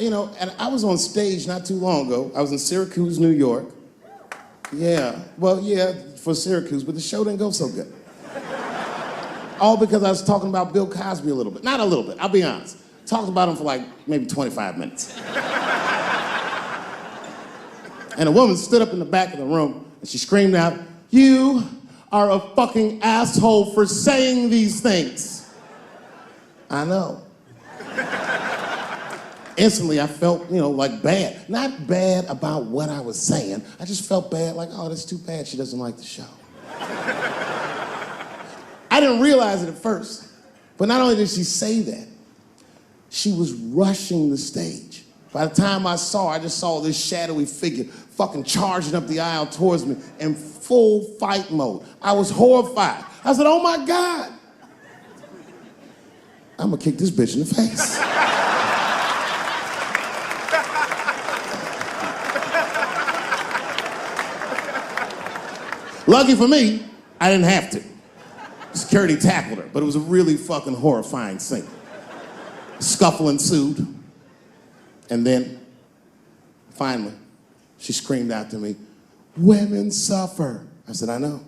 and I was on stage not too long ago. I was in Syracuse, New York. Yeah, well, yeah, for Syracuse, but the show didn't go so good. All because I was talking about Bill Cosby a little bit. Not a little bit, I'll be honest. Talked about him for like maybe 25 minutes. And a woman stood up in the back of the room and she screamed out, "You are a fucking asshole for saying these things." I know. Instantly, I felt, like bad. Not bad about what I was saying. I just felt bad, like, oh, that's too bad she doesn't like the show. I didn't realize it at first, but not only did she say that, she was rushing the stage. By the time I saw her, I just saw this shadowy figure fucking charging up the aisle towards me in full fight mode. I was horrified. I said, oh my God, I'm gonna kick this bitch in the face. Lucky for me, I didn't have to. Security tackled her, but it was a really fucking horrifying scene. Scuffle ensued, and then, finally, she screamed out to me, "Women suffer." I said, I know.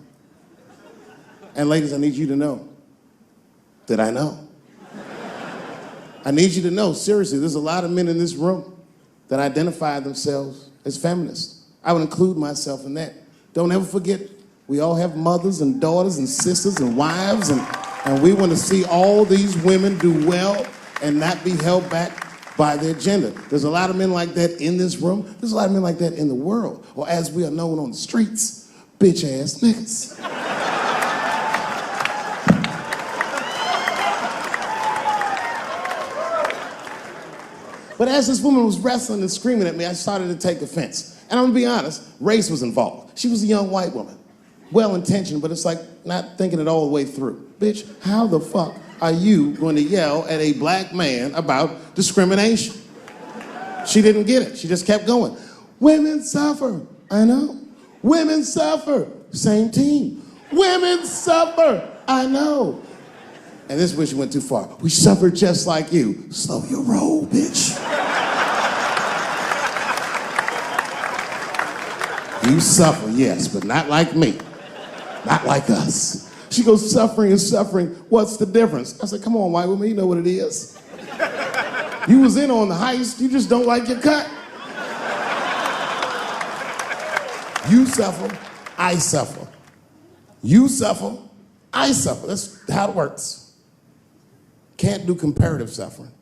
And ladies, I need you to know that I know. I need you to know, seriously, there's a lot of men in this room that identify themselves as feminists. I would include myself in that. Don't ever forget, we all have mothers and daughters and sisters and wives, and we want to see all these women do well and not be held back by their gender. There's a lot of men like that in this room. There's a lot of men like that in the world, or as we are known on the streets, bitch-ass niggas. But as this woman was wrestling and screaming at me, I started to take offense. And I'm gonna be honest, race was involved. She was a young white woman. Well-intentioned, but it's like not thinking it all the way through. Bitch, how the fuck are you going to yell at a black man about discrimination? She didn't get it. She just kept going. Women suffer. I know. Women suffer. Same team. Women suffer. I know. And this is where she went too far. We suffer just like you. Slow your roll, bitch. You suffer, yes, but not like me. Not like us. She goes, suffering is suffering. What's the difference? I said, come on, white woman, you know what it is. You was in on the heist, you just don't like your cut. You suffer, I suffer. You suffer, I suffer. That's how it works. Can't do comparative suffering.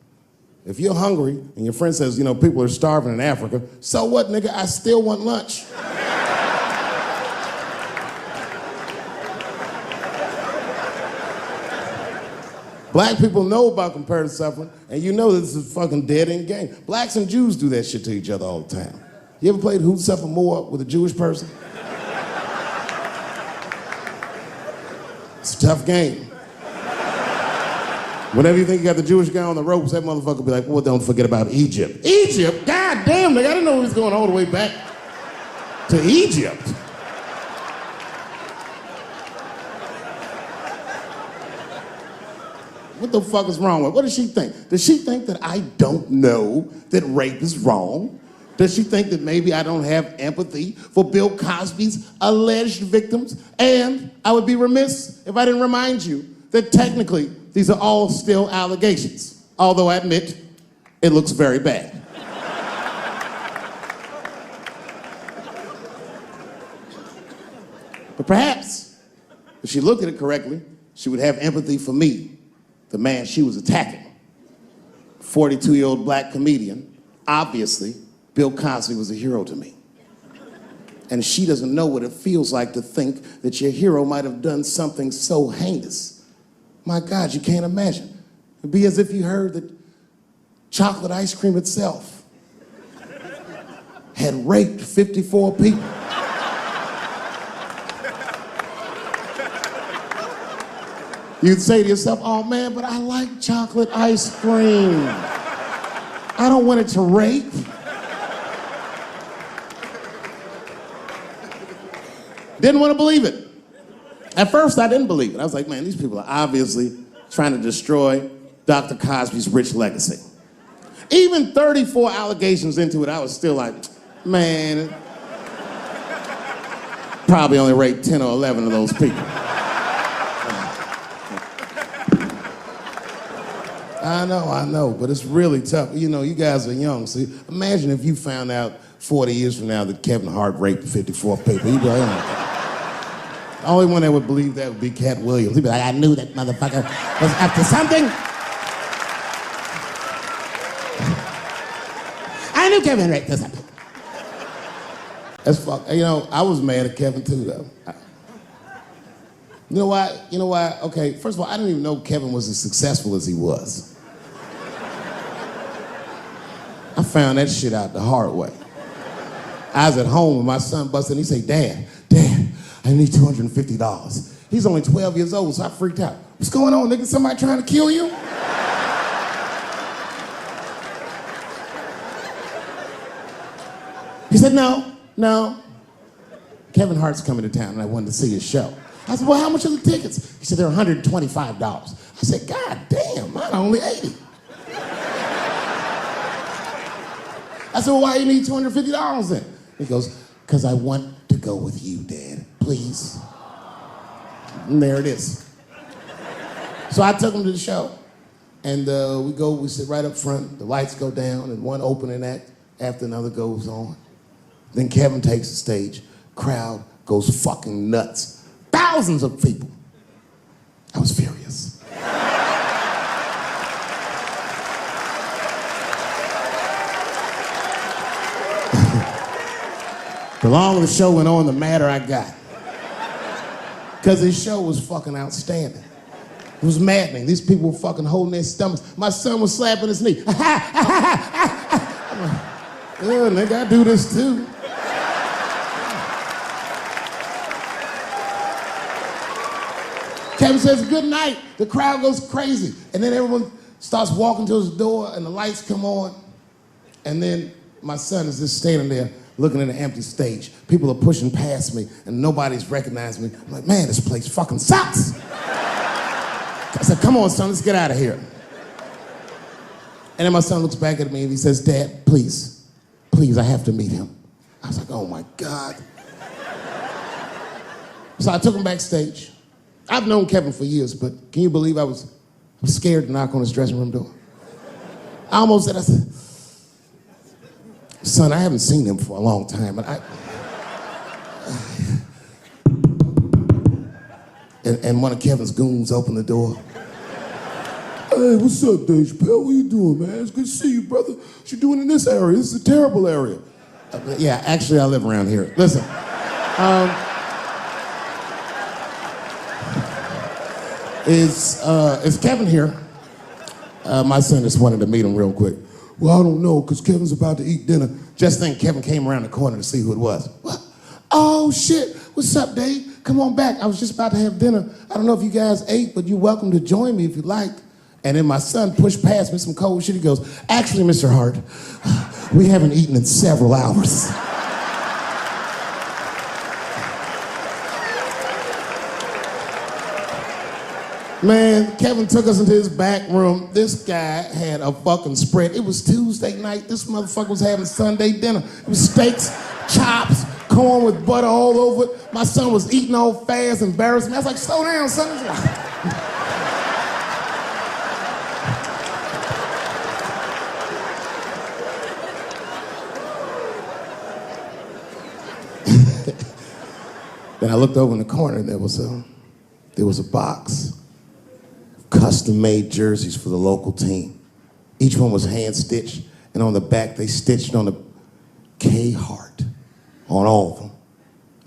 If you're hungry and your friend says, people are starving in Africa, so what, nigga? I still want lunch. Black people know about comparative suffering, and you know this is a fucking dead-end game. Blacks and Jews do that shit to each other all the time. You ever played Who Suffer More with a Jewish person? It's a tough game. Whenever you think you got the Jewish guy on the ropes, that motherfucker will be like, well, don't forget about Egypt. Egypt? God damn, nigga, I didn't know he was going all the way back to Egypt. What the fuck is wrong with her? What does she think? Does she think that I don't know that rape is wrong? Does she think that maybe I don't have empathy for Bill Cosby's alleged victims? And I would be remiss if I didn't remind you that technically these are all still allegations, although I admit it looks very bad. But perhaps, if she looked at it correctly, she would have empathy for me, the man she was attacking. 42-year-old black comedian. Obviously, Bill Cosby was a hero to me. And she doesn't know what it feels like to think that your hero might have done something so heinous. My God, you can't imagine. It'd be as if you heard that chocolate ice cream itself had raped 54 people. You'd say to yourself, oh man, but I like chocolate ice cream. I don't want it to rape. Didn't want to believe it. At first, I didn't believe it. I was like, man, these people are obviously trying to destroy Dr. Cosby's rich legacy. Even 34 allegations into it, I was still like, man, probably only raped 10 or 11 of those people. I know, but it's really tough. You know, you guys are young, so imagine if you found out 40 years from now that Kevin Hart raped 54 people. You'd be like, oh. The only one that would believe that would be Cat Williams. He'd be like, I knew that motherfucker was up to something. I knew Kevin raped something. That's fuck. You know, I was mad at Kevin too, though. You know why? You know why? Okay, first of all, I didn't even know Kevin was as successful as he was. I found that shit out the hard way. I was at home and my son busted and he said, Dad, I need $250. He's only 12 years old, so I freaked out. What's going on, nigga? Somebody trying to kill you? He said, no. Kevin Hart's coming to town and I wanted to see his show. I said, well, how much are the tickets? He said, they're $125. I said, God damn, mine are only $80. I said, well, why do you need $250 then? He goes, because I want to go with you, Dad, please. And there it is. So I took him to the show, and we sit right up front, the lights go down, and one opening act after another goes on. Then Kevin takes the stage, crowd goes fucking nuts. Thousands of people. I was furious. The longer the show went on, the madder I got. Because his show was fucking outstanding. It was maddening. These people were fucking holding their stomachs. My son was slapping his knee. I'm like, yeah, nigga, I do this too. Kevin says, good night. The crowd goes crazy. And then everyone starts walking to his door and the lights come on. And then my son is just standing there looking at an empty stage. People are pushing past me and nobody's recognizing me. I'm like, man, this place fucking sucks. I said, come on, son, let's get out of here. And then my son looks back at me and he says, Dad, please, I have to meet him. I was like, oh my God. So I took him backstage. I've known Kevin for years, but can you believe I was scared to knock on his dressing room door? I almost said, I said, son, I haven't seen him for a long time, but and one of Kevin's goons opened the door. Hey, what's up, Dave Chappelle? What you doing, man? It's good to see you, brother. What you doing in this area? This is a terrible area. Yeah, actually, I live around here. Listen. Is Kevin here? My son just wanted to meet him real quick. Well, I don't know, because Kevin's about to eat dinner. Just think Kevin came around the corner to see who it was. What? Oh, shit. What's up, Dave? Come on back. I was just about to have dinner. I don't know if you guys ate, but you're welcome to join me if you'd like. And then my son pushed past me some cold shit. He goes, actually, Mr. Hart, we haven't eaten in several hours. Man, Kevin took us into his back room. This guy had a fucking spread. It was Tuesday night. This motherfucker was having Sunday dinner. It was steaks, chops, corn with butter all over it. My son was eating all fast, embarrassed me. I was like, slow down, son. Then I looked over in the corner and there was a box. Custom-made jerseys for the local team. Each one was hand-stitched, and on the back they stitched on the K Hart on all of them.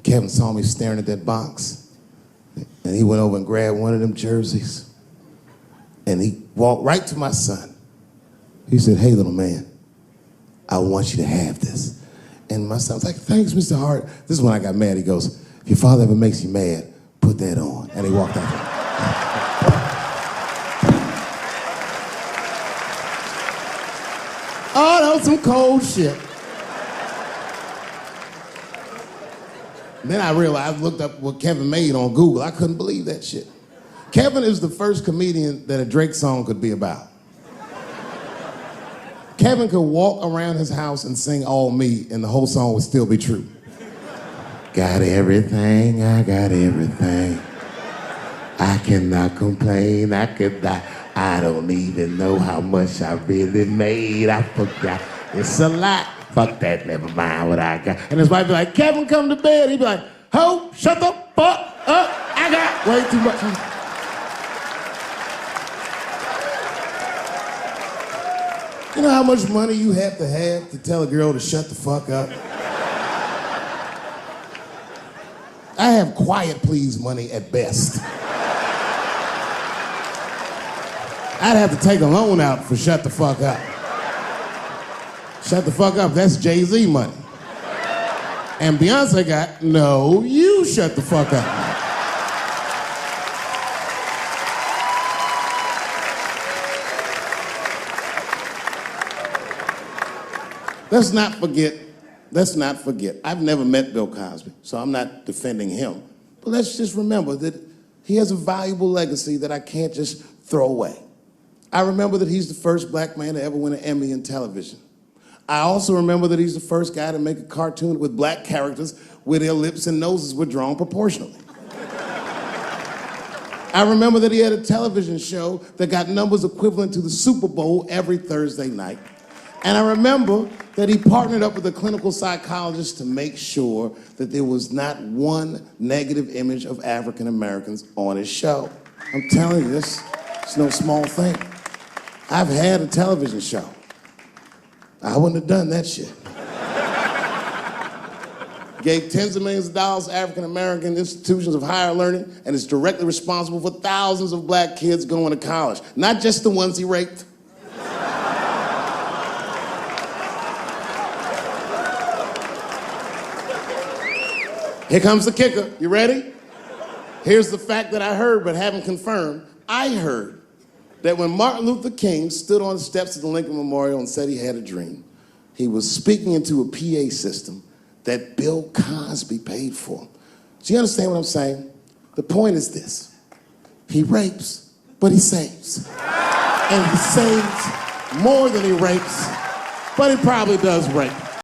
Kevin saw me staring at that box, and he went over and grabbed one of them jerseys, and he walked right to my son. He said, hey, little man, I want you to have this. And my son was like, thanks, Mr. Hart. This is when I got mad. He goes, if your father ever makes you mad, put that on. And he walked out. Oh, that was some cold shit. Then I realized, I looked up what Kevin made on Google. I couldn't believe that shit. Kevin is the first comedian that a Drake song could be about. Kevin could walk around his house and sing All Me, and the whole song would still be true. Got everything, I got everything. I cannot complain, I could die. I don't even know how much I really made. I forgot, it's a lot. Fuck that, never mind what I got. And his wife be like, Kevin, come to bed. He'd be like, ho, shut the fuck up. I got way too much. You know how much money you have to tell a girl to shut the fuck up? I have quiet please money at best. I'd have to take a loan out for shut the fuck up. Shut the fuck up, that's Jay-Z money. And Beyonce got, no, you shut the fuck up. Let's not forget, I've never met Bill Cosby, so I'm not defending him. But let's just remember that he has a valuable legacy that I can't just throw away. I remember that he's the first black man to ever win an Emmy in television. I also remember that he's the first guy to make a cartoon with black characters where their lips and noses were drawn proportionally. I remember that he had a television show that got numbers equivalent to the Super Bowl every Thursday night. And I remember that he partnered up with a clinical psychologist to make sure that there was not one negative image of African Americans on his show. I'm telling you, it's no small thing. I've had a television show. I wouldn't have done that shit. Gave tens of millions of dollars to African American institutions of higher learning, and is directly responsible for thousands of black kids going to college, not just the ones he raped. Here comes the kicker. You ready? Here's the fact that I heard but haven't confirmed. I heard that when Martin Luther King stood on the steps of the Lincoln Memorial and said he had a dream, he was speaking into a PA system that Bill Cosby paid for. Do you understand what I'm saying? The point is this. He rapes, but he saves. And he saves more than he rapes, but he probably does rape.